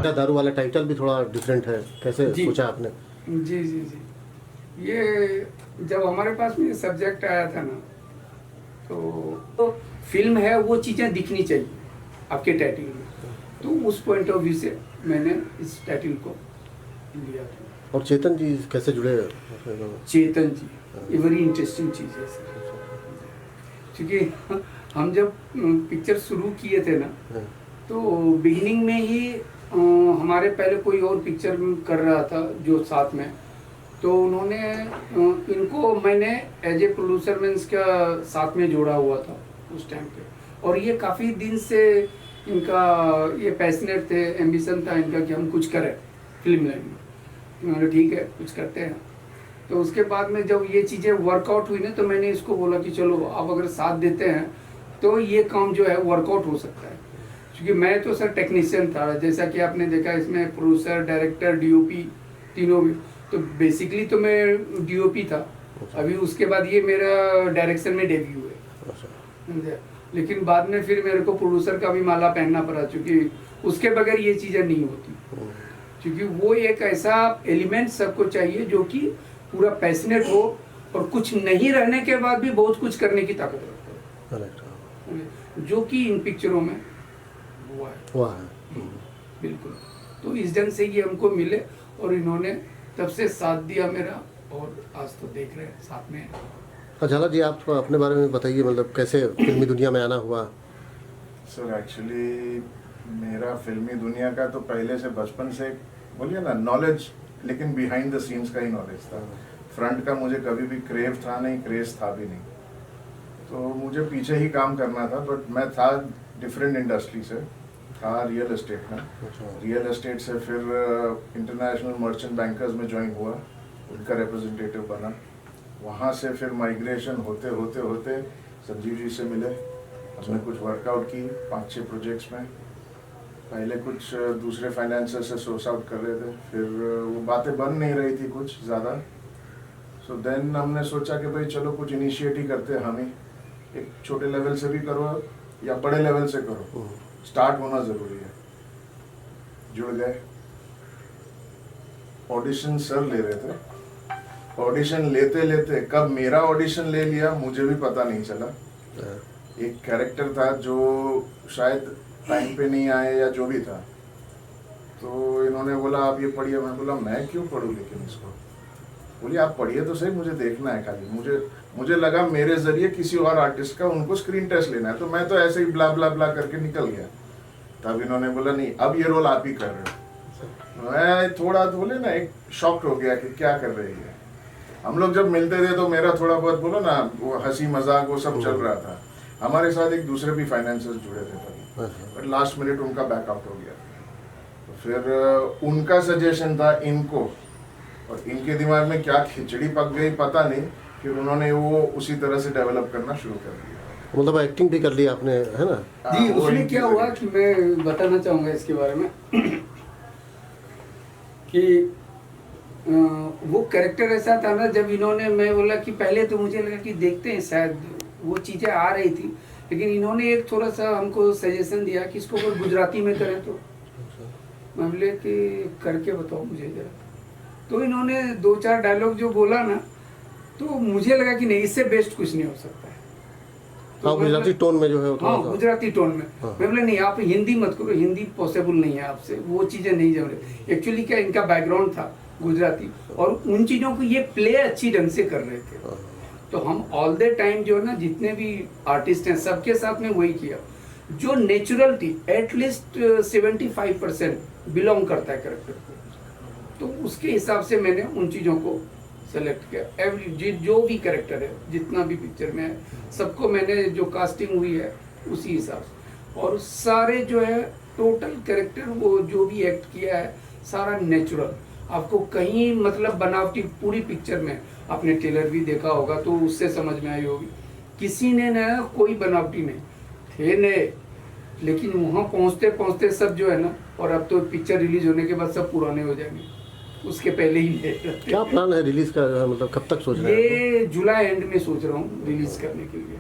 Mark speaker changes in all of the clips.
Speaker 1: क्या दारू वाला टाइटल भी थोड़ा डिफरेंट है, कैसे
Speaker 2: जी।
Speaker 1: सोचा आपने?
Speaker 2: जी जी जी, ये जब हमारे पास में सब्जेक्ट आया था ना, तो फिल्म है वो चीज़ें दिखनी चाहिए आपके टाइटल में, तो उस पॉइंट ऑफ व्यू से मैंने इस टाइटल को लिया था।
Speaker 1: और चेतन जी कैसे जुड़े?
Speaker 2: चेतन जी, ये बड़ी इंटरेस्टिंग चीज़ है सर, क्योंकि हम जब पिक्चर शुरू किए थे ना, तो बिगिनिंग में ही हमारे पहले कोई और पिक्चर कर रहा था जो साथ में, तो उन्होंने इनको मैंने एज ए प्रोड्यूसर मीन्स का साथ में जोड़ा हुआ था उस टाइम पे, और ये काफ़ी दिन से इनका ये पैशनेट थे, एम्बिशन था इनका कि हम कुछ करें फिल्म लाइन में। उन्होंने ठीक है कुछ करते हैं। तो उसके बाद में जब ये चीज़ें वर्कआउट हुई ना, तो मैंने इसको बोला कि चलो आप अगर साथ देते हैं तो ये काम जो है वर्कआउट हो सकता है, क्योंकि मैं तो सर टेक्नीशियन था, जैसा कि आपने देखा इसमें प्रोड्यूसर, डायरेक्टर, डीओपी तीनों भी, तो बेसिकली तो मैं डीओपी था। अभी उसके बाद ये मेरा डायरेक्शन में डेब्यू है, समझे? लेकिन बाद में फिर मेरे को प्रोड्यूसर का भी माला पहनना पड़ा, क्योंकि उसके बगैर ये चीज़ें नहीं होती, क्योंकि वो एक ऐसा एलिमेंट सबको चाहिए जो कि पूरा पैशनेट हो और कुछ नहीं रहने के बाद भी बहुत कुछ करने की ताकत रखता है, जो कि इन पिक्चरों में हुआ है। बिल्कुल, तो इस ढंग से ये हमको मिले और इन्होंने तब से साथ दिया मेरा, और आज तो देख रहे हैं साथ में।
Speaker 1: झाला जी, आप अपने बारे में बताइए, मतलब कैसे फिल्मी दुनिया में आना हुआ?
Speaker 3: सर एक्चुअली मेरा फिल्मी दुनिया का तो पहले से बचपन से बोलिए ना नॉलेज, लेकिन बिहाइंड द सीन्स का ही नॉलेज था। फ्रंट का मुझे कभी भी क्रेव था नहीं, क्रेज था भी नहीं, तो मुझे पीछे ही काम करना था। बट मैं था डिफरेंट इंडस्ट्री से, था रियल एस्टेट में। रियल एस्टेट से फिर इंटरनेशनल मर्चेंट बैंकर्स में ज्वाइन हुआ, उनका रिप्रेजेंटेटिव बना। वहाँ से फिर माइग्रेशन होते होते होते संजीव जी से मिले, हमने कुछ वर्कआउट की 5-6 प्रोजेक्ट्स में। पहले कुछ दूसरे फाइनेंसर से सोर्स आउट कर रहे थे, फिर वो बातें बन नहीं रही थी कुछ ज़्यादा। सो देन हमने सोचा कि भाई चलो कुछ इनिशिएट ही करते हैं हम ही, एक छोटे लेवल से भी करो या बड़े लेवल से करो, स्टार्ट होना ज़रूरी है। जुड़ गए, ऑडिशन सर ले रहे थे, ऑडिशन लेते लेते कब मेरा ऑडिशन ले लिया मुझे भी पता नहीं चला। एक कैरेक्टर था जो शायद टाइम पे नहीं आए या जो भी था, तो इन्होंने बोला आप ये पढ़िए। मैं बोला मैं क्यों पढ़ूँ, लेकिन इसको बोलिए आप पढ़िए तो सही, मुझे देखना है खाली। मुझे लगा मेरे जरिए किसी और आर्टिस्ट का उनको स्क्रीन टेस्ट लेना है, तो मैं तो ऐसे ही ब्ला ब्ला ब्ला करके निकल गया। तब इन्होंने बोला नहीं अब ये रोल आप ही कर रहे हो। मैं थोड़ा बोले ना एक शॉक्ड हो गया कि क्या कर रही है। हम लोग जब मिलते थे तो मेरा थोड़ा बहुत बोलो ना वो हंसी मजाक वो सब चल रहा था। हमारे साथ एक दूसरे भी फाइनेंसर्स जुड़े थे तभी, बट लास्ट मिनट उनका बैकआउट हो गया। तो फिर उनका सजेशन था इनको, और इनके दिमाग में क्या खिचड़ी पक गई पता नहीं, फिर उन्होंने वो उसी तरह से डेवलप करना शुरू कर दिया।
Speaker 1: मतलब एक्टिंग भी कर ली आपने, है ना?
Speaker 2: जी, उसमें क्या हुआ कि मैं बताना चाहूँगा इसके बारे में कि वो कैरेक्टर ऐसा था ना, जब इन्होंने, मैं बोला कि पहले तो मुझे लगा कि देखते हैं शायद वो चीज़ें आ रही थी, लेकिन इन्होंने एक थोड़ा सा हमको सजेशन दिया कि इसको अगर गुजराती में करें तो। मैं बोले कि करके बताओ मुझे जरा। तो इन्होंने 2-4 डायलॉग जो बोला ना, तो मुझे लगा कि नहीं इससे बेस्ट कुछ नहीं हो सकता है।
Speaker 1: हाँ, गुजराती टोन में जो है,
Speaker 2: हाँ गुजराती टोन में।
Speaker 1: हाँ।
Speaker 2: मैं बोले नहीं आप हिंदी मत करो, हिंदी पॉसिबल नहीं है आपसे, वो चीज़ें नहीं जम रही। एक्चुअली क्या इनका बैकग्राउंड था गुजराती, और उन चीज़ों को ये प्ले अच्छी ढंग से कर रहे थे। तो हम ऑल द टाइम जो है ना, जितने भी आर्टिस्ट हैं सबके साथ में वही किया, जो नेचुरलिटी एटलीस्ट 75% बिलोंग करता है कैरेक्टर को, तो उसके हिसाब से मैंने उन चीज़ों को सेलेक्ट किया। एवरी जो भी कैरेक्टर है जितना भी पिक्चर में है, सबको मैंने जो कास्टिंग हुई है उसी हिसाब से, और सारे जो है टोटल कैरेक्टर वो जो भी एक्ट किया है सारा नेचुरल, आपको कहीं मतलब बनावटी पूरी पिक्चर में, आपने ट्रेलर भी देखा होगा तो उससे समझ में आई होगी, किसी ने ना कोई बनावटी नहीं थे नए, लेकिन वहाँ पहुँचते पहुँचते सब जो है ना, और अब तो पिक्चर रिलीज होने के बाद सब पुराने हो जाएंगे, उसके पहले ही
Speaker 1: क्या प्लान है रिलीज का, मतलब कब तक सोच रहे हैं?
Speaker 2: ये जुलाई एंड में सोच रहा हूँ रिलीज करने के लिए।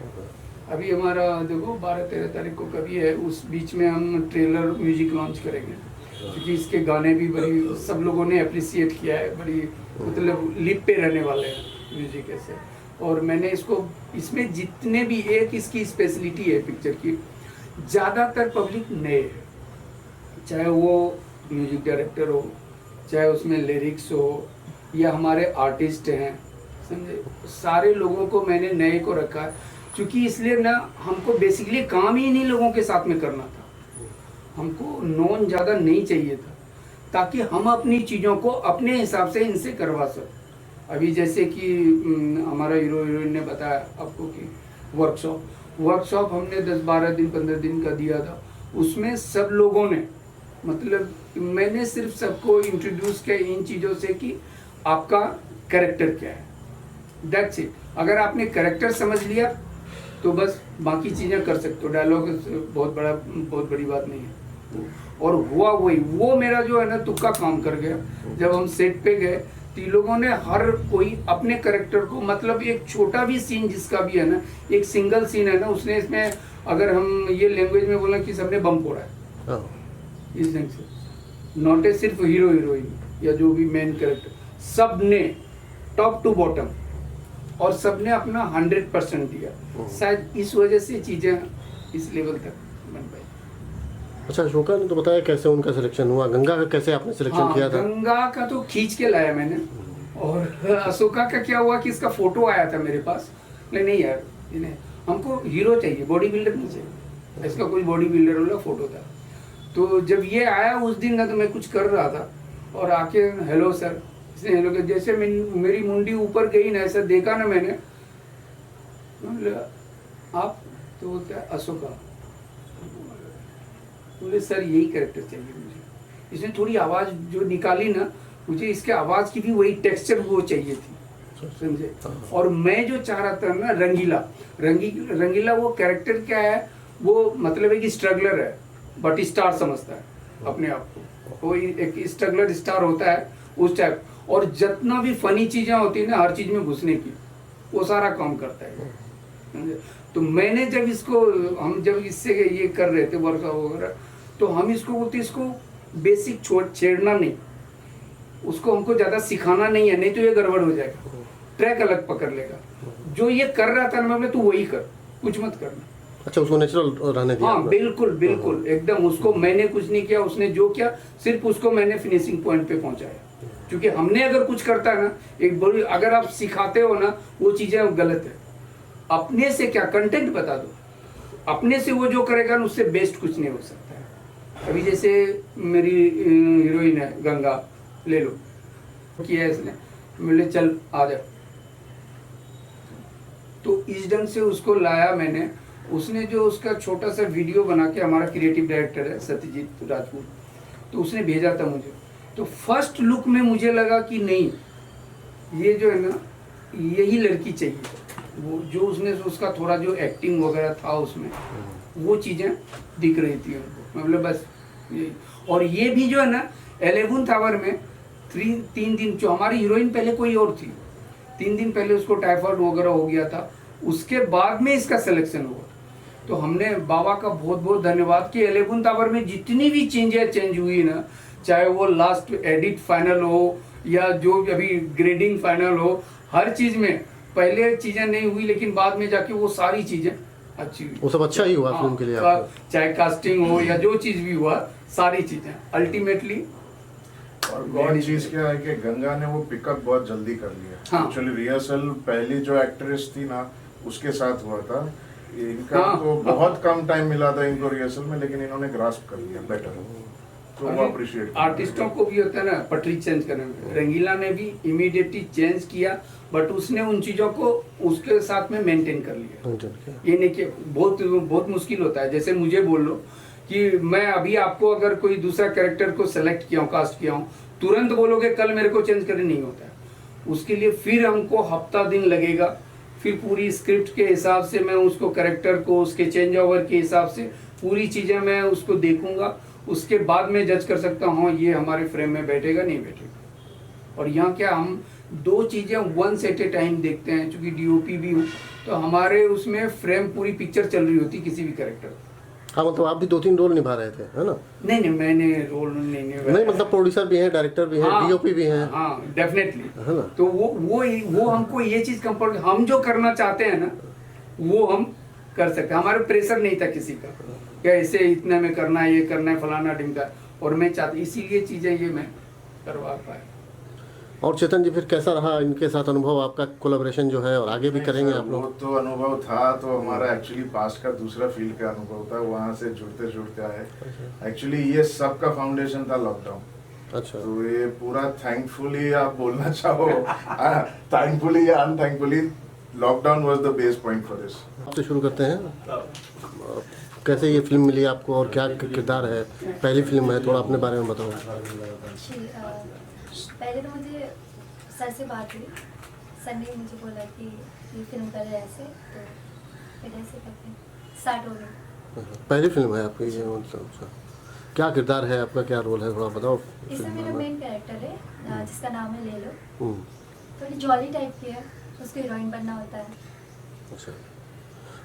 Speaker 2: अभी हमारा देखो 12-13 तारीख को कभी है, उस बीच में हम ट्रेलर म्यूजिक लॉन्च करेंगे। क्योंकि इसके गाने भी बड़ी सब लोगों ने अप्रिसिएट किया है, बड़ी मतलब लिप पे रहने वाले हैं म्यूजिक ऐसे। और मैंने इसको इसमें जितने भी एक इसकी स्पेशलिटी है पिक्चर की, ज़्यादातर पब्लिक नए है, चाहे वो म्यूजिक डायरेक्टर हो, चाहे उसमें लिरिक्स हो, या हमारे आर्टिस्ट हैं, समझे, सारे लोगों को मैंने नए को रखा है। क्योंकि इसलिए ना हमको बेसिकली काम ही इन्हीं लोगों के साथ में करना था, हमको नॉन ज़्यादा नहीं चाहिए था, ताकि हम अपनी चीज़ों को अपने हिसाब से इनसे करवा सकें। अभी जैसे कि हमारा हीरो हीरोइन ने बताया आपको कि वर्कशॉप हमने 10-12 दिन 15 दिन का दिया था। उसमें सब लोगों ने मतलब मैंने सिर्फ सबको इंट्रोड्यूस किया इन चीज़ों से कि आपका कैरेक्टर क्या है, दैट्स इट। अगर आपने कैरेक्टर समझ लिया तो बस बाकी चीज़ें कर सकते हो, डायलॉग बहुत बड़ी बात नहीं है। और हुआ वही, वो मेरा जो है ना तुक्का काम कर गया। जब हम सेट पे गए तो लोगों ने हर कोई अपने कैरेक्टर को, मतलब एक छोटा भी सीन जिसका भी है ना, एक सिंगल सीन है ना, उसने इसमें अगर हम ये लैंग्वेज में बोला कि सबने बम फोड़ा है इस ढंग से, नॉट ए सिर्फ हीरो हीरोइन या जो भी मेन कैरेक्टर, सब ने टॉप टू बॉटम और सबने अपना 100% दिया। शायद इस वजह से चीज़ें इस लेवल तक बन पाई।
Speaker 1: अच्छा, अशोका ने तो बताया कैसे उनका सिलेक्शन हुआ, गंगा का कैसे आपने सिलेक्शन किया था?
Speaker 2: गंगा का तो खींच के लाया मैंने, और अशोका का क्या हुआ कि इसका फोटो आया था मेरे पास। नहीं यार, इन्हें हमको हीरो चाहिए, बॉडी बिल्डर नहीं चाहिए। इसका कोई बॉडी बिल्डर वाला फोटो था। तो जब ये आया उस दिन ना, तो मैं कुछ कर रहा था और आके हेलो सर, इसने हेलो के जैसे मेरी मुंडी ऊपर गई ना, ऐसा देखा ना मैंने, आप तो बोलते हैं अशोका, बोले सर यही कैरेक्टर चाहिए मुझे। इसने थोड़ी आवाज़ जो निकाली ना, मुझे इसके आवाज़ की भी वही टेक्सचर वो चाहिए थी, समझे। और मैं जो चाह रहा था ना, रंगीला वो कैरेक्टर क्या है, वो मतलब एक स्ट्रगलर है बट स्टार समझता है अपने आप को, वो एक स्ट्रगलर स्टार होता है उस टाइप। और जितना भी फनी चीज़ें होती है ना, हर चीज़ में घुसने की, वो सारा काम करता है, समझे। तो मैंने जब इसको, हम जब इससे ये कर रहे थे वर्कआउट वगैरह, तो हम इसको बोलते इसको बेसिक छेड़ना नहीं, उसको हमको ज़्यादा सिखाना नहीं है, नहीं तो ये गड़बड़ हो जाएगा, ट्रैक अलग पकड़ लेगा। जो ये कर रहा था ना, मैं तू वही कर, कुछ मत करना।
Speaker 1: अच्छा, उसको नेचुरल रहने दिया?
Speaker 2: हाँ बिल्कुल बिल्कुल एकदम, उसको मैंने कुछ नहीं किया, उसने जो किया सिर्फ उसको मैंने फिनिशिंग पॉइंट पे पहुंचाया। क्योंकि हमने अगर कुछ करता है ना, एक बड़ी अगर आप सिखाते हो ना, वो चीज़ें गलत है। अपने से क्या कंटेंट बता दो, अपने से वो जो करेगा ना, उससे बेस्ट कुछ नहीं हो सकता है। अभी जैसे मेरी हीरोइन है गंगा, ले लो, किया है इसने, बोले चल आ जा, तो इस ढंग से उसको लाया मैंने। उसने जो उसका छोटा सा वीडियो बना के, हमारा क्रिएटिव डायरेक्टर है सत्यजीत राजपूत, तो उसने भेजा था मुझे। तो फर्स्ट लुक में मुझे लगा कि नहीं, ये जो है ना, यही लड़की चाहिए। वो जो उसने उसका थोड़ा जो एक्टिंग वगैरह था उसमें, वो चीज़ें दिख रही थी उनको, मतलब बस ये। और ये भी जो है ना, 11th आवर में 3 दिन, जो हमारी हीरोइन पहले कोई और थी, 3 दिन पहले उसको टाइफाइड वगैरह हो गया था, उसके बाद में इसका सिलेक्शन हुआ। तो हमने बाबा का बहुत बहुत धन्यवाद कि 11th आवर में जितनी भी चेंज हुई ना, चाहे वो लास्ट एडिट फाइनल हो या जो अभी ग्रेडिंग फाइनल हो, हर चीज़ में पहले चीज़ें नहीं हुई, लेकिन बाद में जाके वो सारी चीज़ें अच्छी हुई।
Speaker 1: वो सब अच्छा ही हुआ फिल्म के लिए आपको?
Speaker 2: चाहे कास्टिंग हो या जो चीज़ भी हुआ, सारी चीज़ें अल्टीमेटली।
Speaker 3: और गॉड चीज क्या है कि गंगा ने वो पिकअप बहुत जल्दी कर लिया। एक्चुअली रिहर्सल पहली जो एक्ट्रेस थी ना, उसके साथ हुआ था इनका। तो बहुत कम टाइम मिला था इनको रिहर्सल में, लेकिन इन्होंने ग्रास्प कर लिया बेटर, तो वो अप्रिशिएट।
Speaker 2: आर्टिस्टों को भी होता है ना पटरी चेंज करने में, रंगीला ने भी इमीडिएटली चेंज किया, बट उसने उन चीज़ों को उसके साथ में मेंटेन कर लिया। ये नहीं कि बहुत मुश्किल होता है। जैसे मुझे बोल लो कि मैं अभी आपको अगर कोई दूसरा कैरेक्टर को सेलेक्ट किया हूँ, कास्ट किया हूँ, तुरंत बोलोगे कल मेरे को चेंज करने, नहीं होता है। उसके लिए फिर हमको हफ्ता दिन लगेगा, फिर पूरी स्क्रिप्ट के हिसाब से मैं उसको कैरेक्टर को उसके चेंज ओवर के हिसाब से पूरी चीज़ें मैं उसको देखूंगा, उसके बाद मैं जज कर सकता हूँ ये हमारे फ्रेम में बैठेगा नहीं बैठेगा। और यहाँ क्या हम 2 चीज़ें वंस एट ए टाइम देखते हैं, चूँकि DOP भी हूँ, तो हमारे उसमें फ्रेम पूरी पिक्चर चल रही होती किसी भी कैरेक्टर,
Speaker 1: हाँ मतलब आप भी 2-3 रोल निभा रहे थे, है ना?
Speaker 2: नहीं नहीं, मैंने रोल नहीं
Speaker 1: नहीं मतलब प्रोड्यूसर भी हैं, डायरेक्टर भी हैं, डीओपी भी हैं,
Speaker 2: हाँ डेफिनेटली।
Speaker 1: है ना?
Speaker 2: तो वो हमको ये चीज कंफर्ट, हम जो करना चाहते हैं ना वो हम कर सकते हैं। हमारे प्रेशर नहीं था किसी का क्या ऐसे इतने में करना है, ये करना है, फलाना ढिमका, और मैं चाहती इसीलिए चीजें ये मैं करवा पाया।
Speaker 1: और चेतन जी फिर कैसा रहा इनके साथ अनुभव आपका, कोलैबोरेशन जो है, और आगे भी करेंगे आप
Speaker 3: वो
Speaker 1: लोग?
Speaker 3: तो अनुभव था, तो हमारा एक्चुअली पास्ट का दूसरा फील्ड का अनुभव था, वहाँ से जुड़ते जुड़ते आए। एक्चुअली ये सबका फाउंडेशन था लॉकडाउन।
Speaker 1: अच्छा,
Speaker 3: तो ये पूरा थैंकफुली आप बोलना चाहो, थैंकफुली या unthankfully, lockdown was the base point for this.
Speaker 1: आपसे शुरू करते हैं। कैसे ये फिल्म मिली आपको और क्या किरदार है, पहली फिल्म है, थोड़ा अपने बारे में बताओ।
Speaker 4: जी, पहले तो मुझे सर से बात हुई, सर ने मुझे बोला कि ये फिल्म कर रहे हैं ऐसे, तो फिर ऐसे करके स्टार्ट हो गई।
Speaker 1: पहली फिल्म है आपकी ये, मतलब अच्छा। क्या किरदार है आपका, क्या रोल है, थोड़ा बताओ।
Speaker 4: इसमें मेरा मेन कैरेक्टर है जिसका नाम है ले लो।
Speaker 1: हम्म,
Speaker 4: थोड़ी जॉली टाइप की है, उसको हीरोइन बनना होता है।
Speaker 1: अच्छा।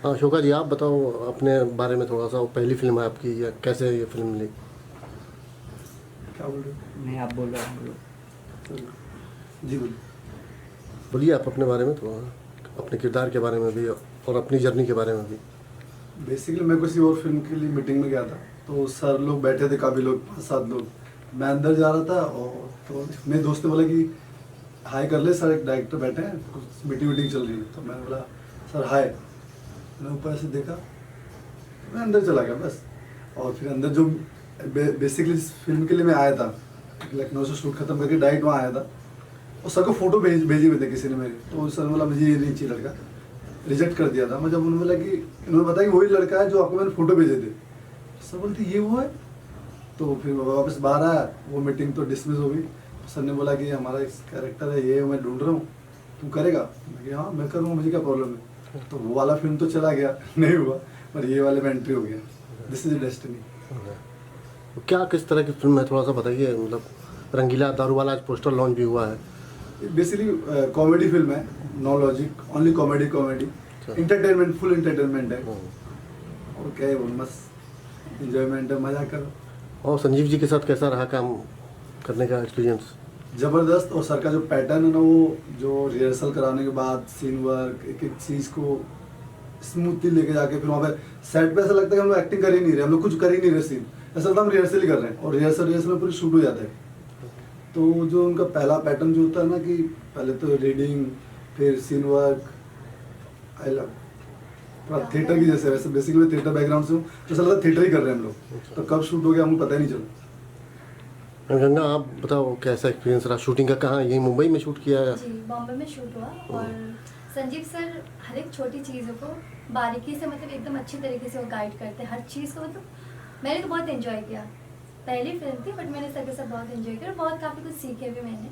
Speaker 1: हाँ शोका जी आप बताओ अपने बारे में थोड़ा सा, पहली फिल्म है आपकी, या कैसे ये फिल्म मिली?
Speaker 5: क्या बोल रहे हो?
Speaker 2: नहीं आप बोलो, आप बोलो।
Speaker 5: जी बोलिए।
Speaker 1: बोलिए आप अपने बारे में थोड़ा, अपने किरदार के बारे में भी और अपनी जर्नी के बारे में भी।
Speaker 5: बेसिकली मैं किसी और फिल्म के लिए मीटिंग में गया था, तो सर लोग बैठे थे, काफ़ी लोग, 5-7 लोग। मैं अंदर जा रहा था और तो मेरे दोस्त ने बोला कि हाय कर ले सर, एक डायरेक्टर बैठे हैं, कुछ मीटिंग चल रही है। तो मैंने बोला सर हाय। मैंने ऊपर से देखा, मैं अंदर चला गया बस। और फिर अंदर जो बेसिकली इस फिल्म के लिए मैं आया था, लखनऊ से शूट खत्म करके डायरेक्ट वहाँ आया था, और सर को फोटो भेजी हुए थे किसी ने मेरे। तो सर बोला मुझे ये नहीं चाहिए लड़का, रिजेक्ट कर दिया था। मैं जब उन्होंने बोला कि इन्होंने बताया कि वही लड़का है जो आपको मैंने फोटो भेजे थे, सर बोलते ये वो है। तो फिर वापस बाहर आया, वो मीटिंग तो डिसमिस हो गई। सर ने बोला कि हमारा एक कैरेक्टर है ये, मैं ढूंढ रहा हूँ, तू करेगा? मैं हाँ मैं करूँगा, मुझे क्या प्रॉब्लम है। तो वो वाला फिल्म तो चला गया, नहीं हुआ, पर ये वाले में एंट्री हो गया। This is destiny.
Speaker 1: क्या किस तरह की फिल्म है, थोड़ा सा बताइए। मतलब रंगीला दारू वाला आज पोस्टर लॉन्च भी हुआ है।
Speaker 5: बेसिकली कॉमेडी फिल्म है, no logic, only comedy, entertainment, full entertainment है। और क्या है वो, मस्त इंजॉयमेंट है, मजा करो।
Speaker 1: और संजीव जी के साथ कैसा रहा काम करने का एक्सपीरियंस?
Speaker 5: ज़बरदस्त। और सर का जो पैटर्न है ना, वो जो रिहर्सल कराने के बाद सीन वर्क, एक एक चीज़ को स्मूथली लेके जाके फिर वहाँ पे सेट पे ऐसा लगता है कि हम लोग एक्टिंग कर ही नहीं रहे, हम लोग कुछ कर ही नहीं रहे सीन, ऐसा लगता है हम रिहर्सल ही कर रहे हैं। और रिहर्सल में पूरी शूट हो जाता है। तो जो उनका पहला पैटर्न जो होता है ना, कि पहले तो रीडिंग, फिर सीन वर्क, आई लव पूरा थिएटर की जैसे। वैसे बेसिकली मैं थिएटर बैकग्राउंड से हूँ, तो ऐसा लगता है थिएटर ही कर रहे हैं हम लोग। तो कब शूट हो गया हमको पता ही नहीं चला।
Speaker 1: गंगा आप बताओ कैसा एक्सपीरियंस रहा शूटिंग का? कहाँ, यही मुंबई में शूट किया है?
Speaker 4: जी, बॉम्बे में शूट हुआ। और संजीव सर हर एक छोटी चीज़ों को बारीकी से, मतलब एकदम अच्छी तरीके से वो गाइड करते हैं हर चीज़ को। मतलब मैंने तो बहुत एंजॉय किया। पहली फिल्म थी बट मैंने सर के साथ बहुत एंजॉय किया, बहुत काफ़ी कुछ सीखे भी मैंने।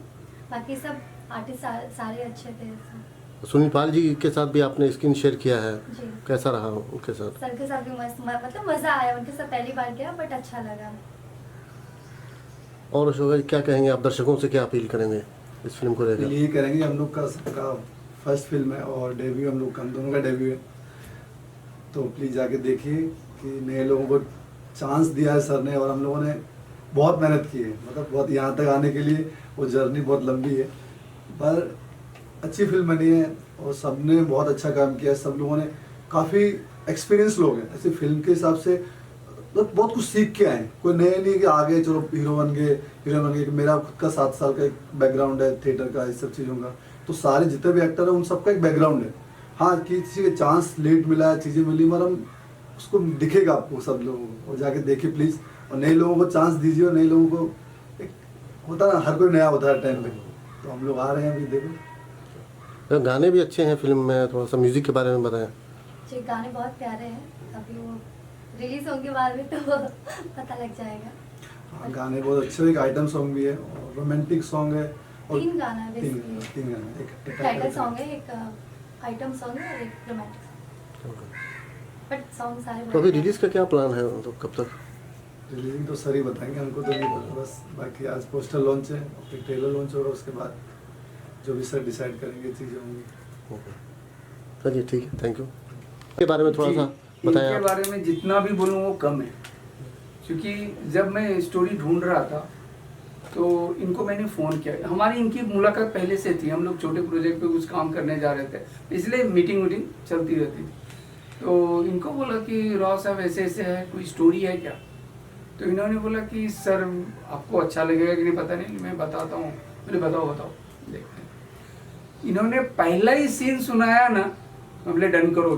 Speaker 4: बाकी सब आर्टिस्ट सारे अच्छे थे।
Speaker 1: सुनील पाल जी के साथ भी आपने स्क्रीन शेयर किया है,
Speaker 4: जी,
Speaker 1: कैसा रहा उनके साथ?
Speaker 4: सर के साथ भी मस्त, मतलब मज़ा आया उनके साथ, पहली बार किया बट अच्छा लगा।
Speaker 1: और अशोक जी क्या कहेंगे आप, दर्शकों से क्या अपील करेंगे इस फिल्म को लेकर?
Speaker 5: यही करेंगे, हम लोग का सबका फर्स्ट फिल्म है और डेब्यू हम लोग का, हम दोनों का डेब्यू है। तो प्लीज़ जाके देखिए कि नए लोगों को चांस दिया है सर ने, और हम लोगों ने बहुत मेहनत की है। मतलब बहुत यहाँ तक आने के लिए वो जर्नी बहुत लंबी है, पर अच्छी फिल्म बनी है और सब ने बहुत अच्छा काम किया है। सब लोगों ने, काफ़ी एक्सपीरियंस लोग हैं ऐसे फिल्म के हिसाब से, तो बहुत कुछ सीख के आए। कोई नए नहीं कि आ गए चलो हीरो बन गए, हीरो बन गए। मेरा खुद का 7 साल का एक बैकग्राउंड है थिएटर का, इस सब चीज़ों का। तो सारे जितने भी एक्टर हैं उन सबका एक बैकग्राउंड है। हाँ, किसी के चांस लेट मिला है, चीज़ें मिली, मगर हम उसको दिखेगा आपको सब लोगों को, और जाके देखिए प्लीज़। और नए लोगों को चांस दीजिए, और नए लोगों को एक होता ना, हर कोई नया होता है टाइम पे। तो हम लोग आ रहे हैं अभी, देखो।
Speaker 1: गाने भी अच्छे हैं फिल्म में, थोड़ा सा म्यूजिक के बारे में बताएं।
Speaker 4: जी, गाने बहुत प्यारे हैं। अभी वो रिलीज होने के बाद में तो पता लग जाएगा।
Speaker 5: हाँ, गाने बहुत अच्छे, एक आइटम सॉन्ग भी है और रोमांटिक सॉन्ग है। और
Speaker 4: 3 गाना है बेसिकली।
Speaker 5: 3 गाना, एक
Speaker 4: टाइटल सॉन्ग है, एक आइटम सॉन्ग है और एक रोमांटिक सॉन्ग। बट सॉन्ग सारे
Speaker 1: तो अभी रिलीज का क्या प्लान है, तो कब तक?
Speaker 5: रिलीजिंग तो सर ही बताएंगे, हमको तो नहीं पता। बस बाकी आज पोस्टर लॉन्च है और फिर ट्रेलर लॉन्च होगा, उसके बाद जो भी सर डिसाइड करेंगे चीज़ें होंगी।
Speaker 1: चलिए ठीक है, थैंक यू। के बारे में थोड़ा
Speaker 2: जी।
Speaker 1: सा बताएं
Speaker 2: इनके
Speaker 1: आप।
Speaker 2: बारे में जितना भी बोलूँ वो कम है, क्योंकि जब मैं स्टोरी ढूंढ रहा था तो इनको मैंने फ़ोन किया। हमारी इनकी मुलाकात पहले से थी, हम लोग छोटे प्रोजेक्ट पे कुछ काम करने जा रहे थे, इसलिए मीटिंग वीटिंग चलती रहती थी। तो इनको बोला कि राव साहब ऐसे ऐसे है, कोई स्टोरी है क्या? तो इन्होंने बोला कि सर आपको अच्छा लगेगा कि नहीं पता नहीं, मैं बताता हूँ। मैंने बताओ देखते हैं। इन्होंने पहला ही सीन सुनाया ना, मैं बोले डन करो,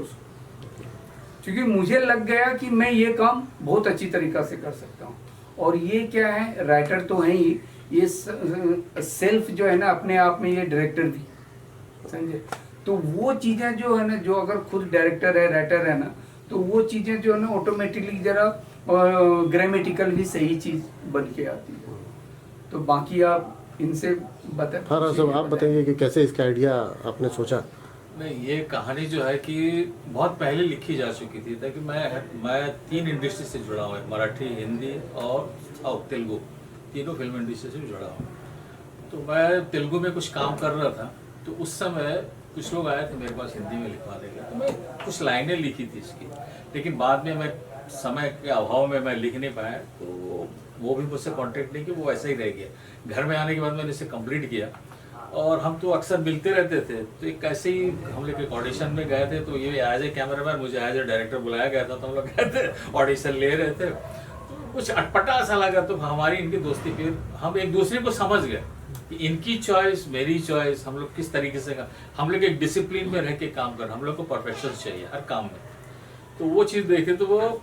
Speaker 2: क्योंकि मुझे लग गया कि मैं ये काम बहुत अच्छी तरीक़ा से कर सकता हूँ। और ये क्या है, राइटर तो है ही, ये सेल्फ जो है ना अपने आप में ये डायरेक्टर भी, समझे? तो वो चीज़ें जो है ना, जो अगर खुद डायरेक्टर है राइटर है ना, तो वो चीज़ें जो है ना ऑटोमेटिकली ज़रा ग्रामेटिकल भी सही चीज़ बन के आती है। तो बाकी आप इनसे बताएं।
Speaker 1: हाँ राव साहब, आप बताइए कि कैसे इसका आइडिया आपने सोचा?
Speaker 6: नहीं, ये कहानी जो है कि बहुत पहले लिखी जा चुकी थी, ताकि मैं 3 इंडस्ट्री से जुड़ा हूँ, मराठी, हिंदी और तेलुगु, तीनों फिल्म इंडस्ट्री से जुड़ा हूँ। तो मैं तेलुगु में कुछ काम कर रहा था, तो उस समय कुछ लोग आए थे मेरे पास हिंदी में लिखवा देंगे, तो मैं कुछ लाइनें लिखी थी इसकी, लेकिन बाद में मैं समय के अभाव में मैं लिख नहीं पाया, तो वो भी मुझसे कॉन्टेक्ट नहीं किया, वो ऐसा ही रह गया। घर में आने के बाद मैंने इसे कंप्लीट किया, और हम तो अक्सर मिलते रहते थे। तो एक ऐसे ही हम लोग एक ऑडिशन में गए थे, तो ये एज ए कैमरामैन मुझे एज ए डायरेक्टर बुलाया गया था, तो हम लोग गए थे, ऑडिशन ले रहे थे, तो कुछ अटपटा सा लगा। तो हमारी इनकी दोस्ती, फिर हम एक दूसरे को समझ गए कि इनकी चॉइस मेरी चॉइस, हम लोग किस तरीके से हम लोग एक डिसिप्लिन में रह के काम कर, हम लोग को परफेक्शन चाहिए हर काम में। तो वो चीज़ देखे, तो वो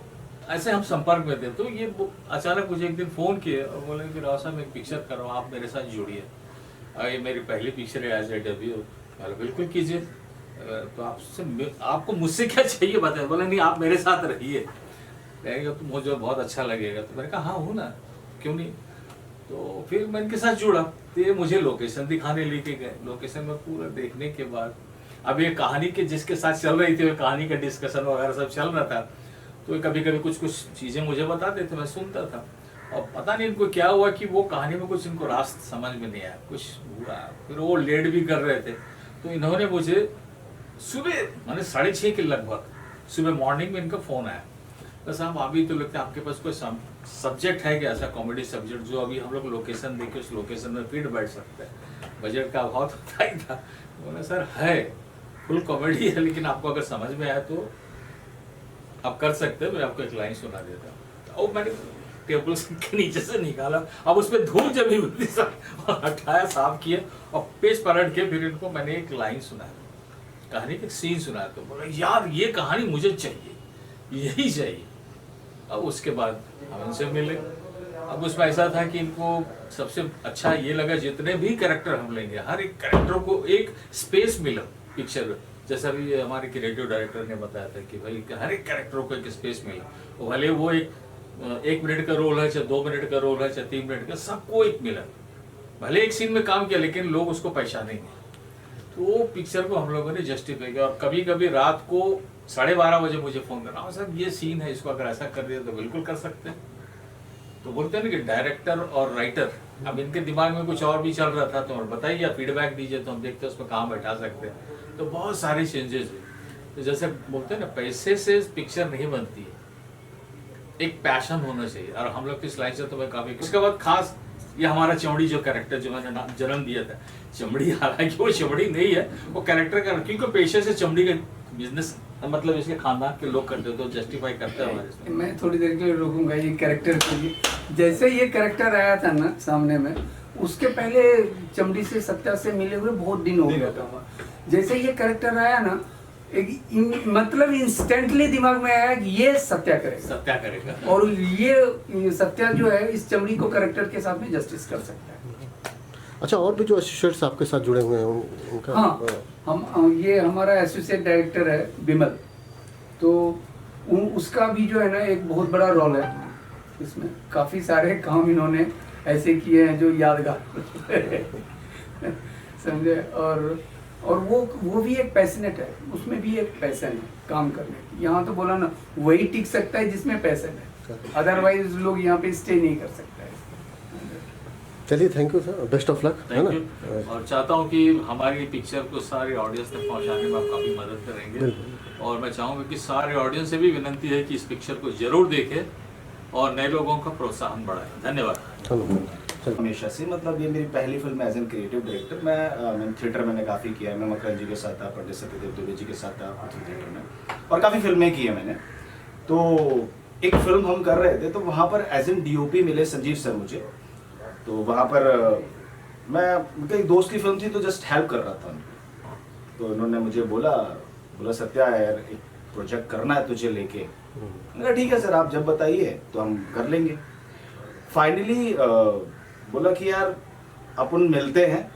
Speaker 6: ऐसे हम संपर्क में थे। तो ये अचानक मुझे एक दिन फ़ोन किए और बोले कि राव साहब मैं एक पिक्चर कर रहा हूँ, आप मेरे साथ जुड़िए, ये मेरी पहली पिक्चर है एज ए डेब्यू। बिल्कुल कीजिए, तो आपको मुझसे क्या चाहिए बताए? बोले नहीं, आप मेरे साथ रहिए, कहेंगे तो मुझे बहुत अच्छा लगेगा। तो मैंने कहा हाँ हूँ ना, क्यों नहीं। तो फिर मैं इनके साथ जुड़ा, तो ये मुझे लोकेशन दिखाने लेके गए। लोकेशन में पूरा देखने के बाद, अब ये कहानी के जिसके साथ चल रही थी, कहानी का डिस्कशन वगैरह सब चल रहा था, तो कभी कभी कुछ चीज़ें मुझे बताते थे, मैं सुनता था। और पता नहीं इनको क्या हुआ कि वो कहानी में कुछ इनको रास्त समझ में नहीं आया, कुछ हुआ। फिर वो लेट भी कर रहे थे, तो इन्होंने मुझे सुबह माने 6:30 के लगभग सुबह मॉर्निंग में इनका फ़ोन आया, तो साहब अभी तो लगता है आपके पास कोई सब्जेक्ट है क्या, ऐसा कॉमेडी सब्जेक्ट जो अभी हम लोग लोकेशन देखे उस लोकेशन में फिट बैठ सकते हैं? बजट का अभाव तो था ही था। बोला सर है, फुल कॉमेडी है, लेकिन आपको अगर समझ में आया तो आप कर सकते हैं, मैं आपको एक लाइन सुना देता हूँ। और मैंने टेबल के नीचे से निकाला, अब उसमें धूल जमी हुई थी सर, हटाया, साफ किया और पेज पलट के फिर इनको मैंने एक लाइन सुनाया, कहानी का सीन सुनाया। तो बोला यार ये कहानी मुझे चाहिए, यही चाहिए। अब उसके बाद हम इनसे मिले। अब उसमें ऐसा था कि इनको सबसे अच्छा ये लगा, जितने भी कैरेक्टर हम लेंगे, हर एक कैरेक्टर को एक स्पेस मिला पिक्चर में। जैसा भी हमारे क्रिएटिव डायरेक्टर ने बताया था कि भाई हर एक कैरेक्टर को एक स्पेस मिला, भले वो एक मिनट का रोल है, चाहे 2 मिनट का रोल है, चाहे 3 मिनट का, सबको एक मिला। भले एक सीन में काम किया, लेकिन लोग उसको पहचानेंगे। तो वो पिक्चर को हम लोगों ने जस्टिफाई किया। और कभी कभी रात को 12:30 बजे मुझे फ़ोन करना, सर ये सीन है, इसको अगर ऐसा कर दिया तो बिल्कुल कर सकते हैं। तो बोलते हैं ना कि डायरेक्टर और राइटर, अब इनके दिमाग में कुछ और भी चल रहा था, तो बताइए, फीडबैक दीजिए, तो हम देखते हैं उसमें कहाँ बैठा सकते हैं। तो बहुत सारे चेंजेस हुए। तो जैसे बोलते हैं ना, पैसे से पिक्चर नहीं बनती है, एक पैशन होना चाहिए। और हम लोग किस लाइन से तो मैं काफ़ी, उसके बाद खास ये हमारा चमड़ी जो कैरेक्टर जो मैंने जन्म दिया था, चमड़ी, हालांकि वो चमड़ी नहीं है, वो कैरेक्टर का, क्योंकि पेशे से चमड़ी का बिजनेस, मतलब इसके खानदान के लोग करते, तो जस्टिफाई करते हैं हमारे।
Speaker 2: मैं थोड़ी देर के लिए रोकूंगा ये कैरेक्टर के लिए। जैसे ये कैरेक्टर आया था ना सामने में, उसके पहले चमड़ी से सत्या से मिले हुए बहुत दिन हो गया था। जैसे ये कैरेक्टर आया ना, मतलब इंस्टेंटली दिमाग में आया कि ये सत्या करेगा, और ये सत्या जो है इस चमड़ी को कैरेक्टर के साथ में जस्टिस कर सकता है।
Speaker 1: अच्छा, और भी जो एसोसिएट्स आपके साथ जुड़े हुए हैं उनका?
Speaker 2: हाँ, ये हमारा एसोसिएट डायरेक्टर है विमल, तो उसका भी जो है ना एक बहुत बड़ा रोल है इसमें। काफ़ी सारे काम इन्होंने ऐसे किए हैं जो यादगार समझे। और वो भी एक पैशनेट है, उसमें भी एक पैशन है काम करने की। यहाँ तो बोला ना, वही टिक सकता है जिसमें पैशन है, अदरवाइज लोग यहाँ पे स्टे नहीं कर सकता है।
Speaker 1: चलिए, thank you sir, best of luck, है
Speaker 6: थैंक
Speaker 1: ना।
Speaker 6: यू। और चाहता हूँ कि हमारी पिक्चर को सारे ऑडियंस तक पहुँचाने में आप काफ़ी मदद करेंगे। और मैं चाहूँगा कि सारे ऑडियंस से भी विनंती है कि इस पिक्चर को जरूर देखें और नए लोगों का प्रोत्साहन बढ़ाएं। धन्यवाद।
Speaker 1: धन्यवाद।
Speaker 7: हमेशा से, मतलब ये मेरी पहली film as an creative director. मैं थिएटर मैंने काफ़ी किया है। मैं मकरन जी के साथ था, पंडित सत्यदेव दुबे जी के साथ था पृथ्वी थिएटर में, और काफ़ी फिल्में की है मैंने। तो एक फिल्म हम कर रहे थे, तो वहाँ पर एज एन DOP मिले संजीव सर मुझे। तो वहाँ पर मैं उनके एक दोस्त की फिल्म थी, तो जस्ट हेल्प कर रहा था उनको। तो उन्होंने मुझे बोला सत्या यार, एक प्रोजेक्ट करना है तुझे लेके। मैंने कहा ठीक है सर, आप जब बताइए तो हम कर लेंगे। फाइनली बोला कि यार अपन मिलते हैं,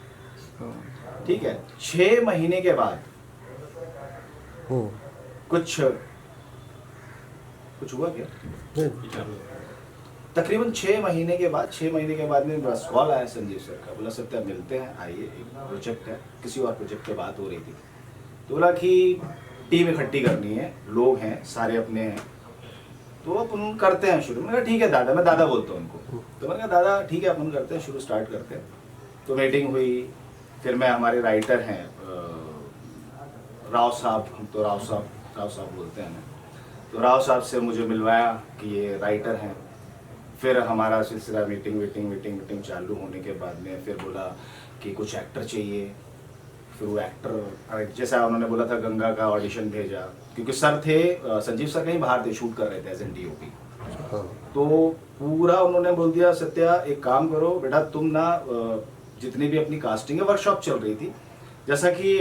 Speaker 7: ठीक है। 6 महीने के बाद कुछ हुआ क्या? तकरीबन 6 महीने के बाद मेरे पास कॉल आया संजीव सर का। बोला सत्या मिलते हैं, आइए, एक प्रोजेक्ट है, किसी और प्रोजेक्ट पे बात हो रही थी। तो बोला कि टीम इकट्ठी करनी है, लोग हैं सारे अपने हैं, तो अपन करते हैं शुरू। मैंने कहा ठीक है दादा, मैं दादा बोलता हूँ उनको। तो मैंने कहा दादा ठीक है, अपन करते हैं शुरू, स्टार्ट करते हैं। तो मीटिंग हुई, फिर मैं, हमारे राइटर हैं राव साहब, हम तो राव साहब बोलते हैं। तो राव साहब से मुझे मिलवाया कि ये राइटर हैं। फिर हमारा सिलसिला मीटिंग चालू होने के बाद में फिर बोला कि कुछ एक्टर चाहिए। फिर वो एक्टर, जैसा उन्होंने बोला था, गंगा का ऑडिशन भेजा, क्योंकि सर थे, संजीव सर कहीं बाहर थे, शूट कर रहे थे एज एन DOP। तो पूरा उन्होंने बोल दिया सत्या एक काम करो बेटा, तुम ना जितनी भी अपनी कास्टिंग है, वर्कशॉप चल रही थी, जैसा कि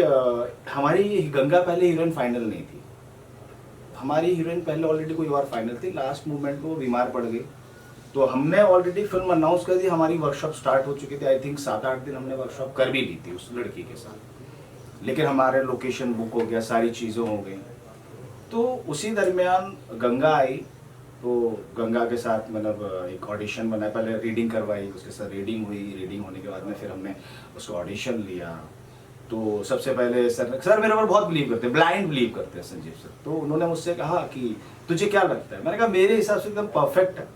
Speaker 7: हमारी गंगा पहले हीरोइन फाइनल नहीं थी। हमारी हीरोइन पहले ऑलरेडी कोई और फाइनल थी, लास्ट मोमेंट को बीमार पड़ गई। तो हमने ऑलरेडी फिल्म अनाउंस कर दी, हमारी वर्कशॉप स्टार्ट हो चुकी थी। आई थिंक 7-8 दिन हमने वर्कशॉप कर भी ली थी उस लड़की के साथ, लेकिन हमारे लोकेशन बुक हो गया, सारी चीज़ें हो गई। तो उसी दरमियान गंगा आई, तो गंगा के साथ मतलब एक ऑडिशन बनाया, पहले रीडिंग करवाई, उसके साथ रीडिंग हुई। रीडिंग होने के बाद में फिर हमने उसको ऑडिशन लिया। तो सबसे पहले सर मेरे ऊपर बहुत बिलीव करते हैं, ब्लाइंड बिलीव करते हैं संजीव सर। तो उन्होंने मुझसे कहा कि तुझे क्या लगता है? मैंने कहा मेरे हिसाब से एकदम परफेक्ट है,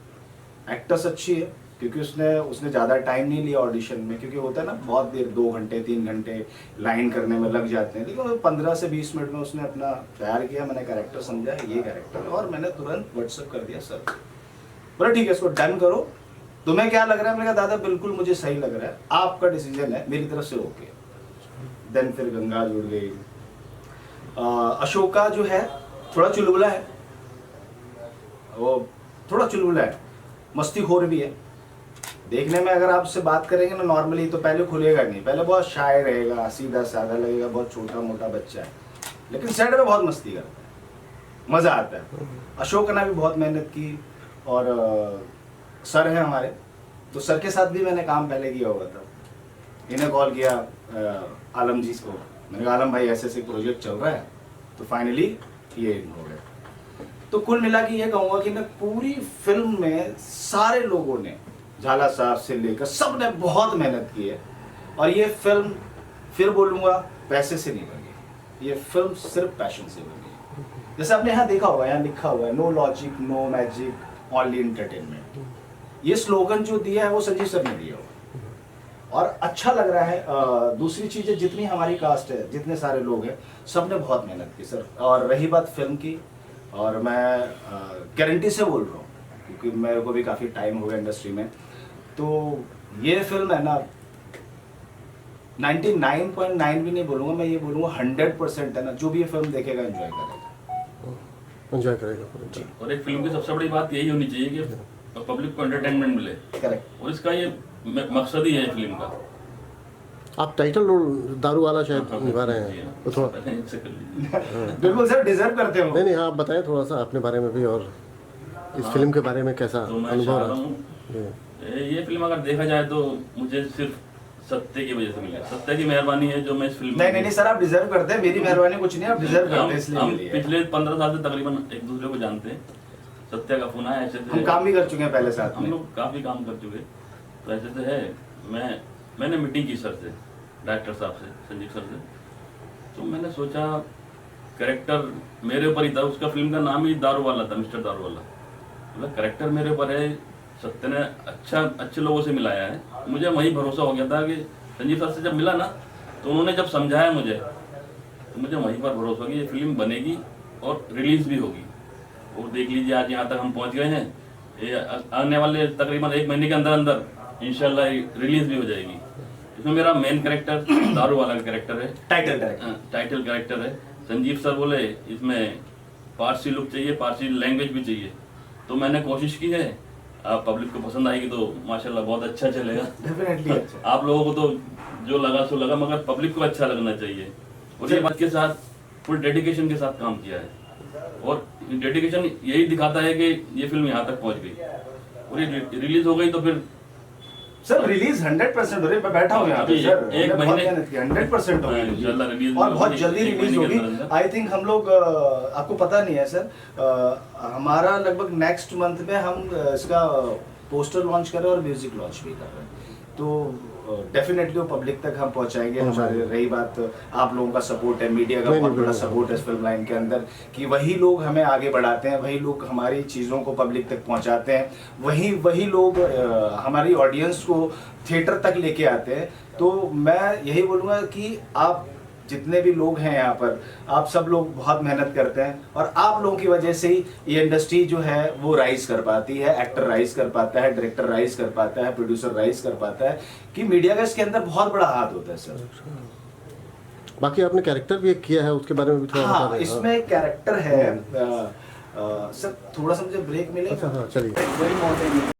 Speaker 7: एक्ट्रेस अच्छी है, क्योंकि उसने ज़्यादा टाइम नहीं लिया ऑडिशन में, क्योंकि होता है ना बहुत देर, 2 घंटे 3 घंटे लाइन करने में लग जाते हैं, लेकिन 15 से 20 मिनट में उसने अपना तैयार किया। मैंने कैरेक्टर समझा ये कैरेक्टर है, और मैंने तुरंत व्हाट्सअप कर दिया सर। बोला ठीक है, इसको डन करो, तुम्हें क्या लग रहा है? मैंने कहा दादा बिल्कुल मुझे सही लग रहा है, आपका डिसीजन है, मेरी तरफ से ओके। देन फिर गंगा जुड़ गई। अशोका जो है थोड़ा चुलबुला है, वो थोड़ा चुलबुला है, मस्तीखोर भी है। देखने में अगर आप उससे बात करेंगे ना नॉर्मली, तो पहले खुलेगा नहीं, पहले बहुत शाय रहेगा, सीधा साधा लगेगा, बहुत छोटा मोटा बच्चा है, लेकिन सेट में बहुत मस्ती करता है, मज़ा आता है। अशोक ने भी बहुत मेहनत की, और सर हैं हमारे, तो सर के साथ भी मैंने काम पहले किया हुआ था। इन्हें कॉल किया आलम जी को, मैंने कहा आलम भाई ऐसे ऐसे प्रोजेक्ट चल रहा है, तो फाइनली ये हो गया। तो कुल मिला के ये कहूँगा कि मैं पूरी फिल्म में सारे लोगों ने, झाला साहब से लेकर सब ने बहुत मेहनत की है। और ये फिल्म, फिर बोलूँगा, पैसे से नहीं बनी, ये फिल्म सिर्फ पैशन से बनी है। जैसे आपने यहाँ देखा होगा, यहाँ लिखा हुआ है no logic no magic only entertainment. ये स्लोगन जो दिया है वो संजीव सर ने दिया हुआ, और अच्छा लग रहा है। दूसरी चीज़ है, जितनी हमारी कास्ट है, जितने सारे लोग हैं, सब ने बहुत मेहनत की सर। और रही बात फिल्म की, और मैं गारंटी से बोल रहा हूँ, क्योंकि मेरे को भी काफ़ी टाइम हो गया इंडस्ट्री में, तो ये फिल्म है ना 99.9 भी नहीं बोलूँगा मैं, ये बोलूँगा 100% है ना, जो भी ये फिल्म देखेगा एंजॉय करेगा।
Speaker 6: जी। और एक फिल्म की सबसे बड़ी बात यही होनी चाहिए कि पब्लिक को एंटरटेनमेंट मिले,
Speaker 7: करेक्ट,
Speaker 6: और इसका ये मकसद ही है फिल्म का।
Speaker 1: आप टाइटल रोल दारू वाला शायद निभा रहे हैं, तो थोड़ा
Speaker 7: बिल्कुल सर, डिजर्व करते हो।
Speaker 1: नहीं, आप बताएं थोड़ा सा अपने बारे में भी, और इस फिल्म के बारे में कैसा
Speaker 6: तो मैं
Speaker 1: अनुभव
Speaker 6: चाह रहा
Speaker 1: रहा?
Speaker 6: हूँ ये फिल्म अगर देखा जाए तो मुझे सिर्फ सत्य की वजह से मिला, सत्य की मेहरबानी है जो मैं इस फिल्म
Speaker 7: नहीं सर, आप डिजर्व करते हैं, मेरी मेहरबानी कुछ नहीं, आप डिजर्व करते हैं, इसलिए
Speaker 6: हम
Speaker 7: मिली है।
Speaker 6: पिछले 15 साल से तकरीबन एक दूसरे को जानते हैं। सत्य का फोन आया, ऐसे
Speaker 7: हम काम भी कर चुके हैं पहले साथ
Speaker 6: हम
Speaker 7: में।
Speaker 6: लोग काफ़ी काम कर चुके, तो ऐसे तो है। मैंने मीटिंग की सर से, डायरेक्टर साहब से, संजीव सर से, तो मैंने सोचा कैरेक्टर मेरे ऊपर ही था। उसका फिल्म का नाम ही दारू वाला था, मिस्टर दारू वाला। मतलब कैरेक्टर मेरे ऊपर है,
Speaker 8: सत्य ने अच्छे लोगों से मिलाया है। मुझे वही भरोसा हो गया था कि संजीव सर से जब मिला ना, तो उन्होंने जब समझाया मुझे, तो मुझे वहीं पर भरोसा हो गया ये फिल्म बनेगी और रिलीज भी होगी। और देख लीजिए आज यहाँ तक हम पहुँच गए हैं। ये आने वाले तकरीबन 1 महीने के अंदर अंदर इंशाल्लाह रिलीज भी हो जाएगी। इसमें मेरा मेन कैरेक्टर दारू वाला का कैरेक्टर है, टाइटल कैरेक्टर है। संजीव सर बोले इसमें पारसी लुक चाहिए, पारसी लैंग्वेज भी चाहिए, तो मैंने कोशिश की है। आप पब्लिक को पसंद आएगी तो माशाल्लाह बहुत अच्छा चलेगा।
Speaker 7: डेफिनेटली
Speaker 8: आप लोगों को तो जो लगा सो लगा, मगर पब्लिक को अच्छा लगना चाहिए। और ये बात के साथ फुल डेडिकेशन के साथ काम किया है, और डेडिकेशन यही दिखाता है कि ये फिल्म यहाँ तक पहुँच गई और ये रिलीज हो गई। तो फिर
Speaker 7: सर रिलीज 100% हो रही है। मैं बैठा हूँ यहाँ पे सर,
Speaker 8: एक
Speaker 7: बहुत
Speaker 8: महीने-
Speaker 7: मेहनत की, 100% हो
Speaker 8: इंशाल्लाह
Speaker 7: गई
Speaker 8: रिलीज
Speaker 7: और बहुत
Speaker 8: होगी,
Speaker 7: जल्दी
Speaker 8: एक
Speaker 7: रिलीज
Speaker 8: महीने
Speaker 7: होगी।
Speaker 8: के अंदर अंदर।
Speaker 7: आई थिंक हम लोग आपको पता नहीं है सर, हमारा लगभग नेक्स्ट मंथ में हम इसका पोस्टर लॉन्च कर रहे हैं और म्यूजिक लॉन्च भी कर रहे हैं। तो डेफिनेटली वो पब्लिक तक हम पहुंचाएंगे। हमारी रही बात आप लोगों का सपोर्ट है, मीडिया का बहुत बड़ा सपोर्ट है इस फिल्म लाइन के अंदर, कि वही लोग हमें आगे बढ़ाते हैं, वही लोग हमारी चीज़ों को पब्लिक तक पहुंचाते हैं, वही लोग हमारी ऑडियंस को थिएटर तक लेके आते हैं। तो मैं यही बोलूँगा कि आप जितने भी लोग हैं यहाँ पर, आप सब लोग बहुत मेहनत करते हैं और आप लोगों की वजह से ही ये इंडस्ट्री जो है वो राइज कर पाती है। एक्टर राइज कर पाता है, डायरेक्टर राइज कर पाता है, प्रोड्यूसर राइज कर पाता है, कि मीडिया का इसके अंदर बहुत बड़ा हाथ होता है सर।
Speaker 1: बाकी आपने कैरेक्टर भी एक किया है, उसके बारे में भी थोड़ा बता
Speaker 7: हाँ,
Speaker 1: दें।
Speaker 7: इसमें एक कैरेक्टर है सर, थोड़ा सा मुझे ब्रेक मिलेगा।
Speaker 1: अच्छा, हाँ, चलिए।
Speaker 7: वही मौत है।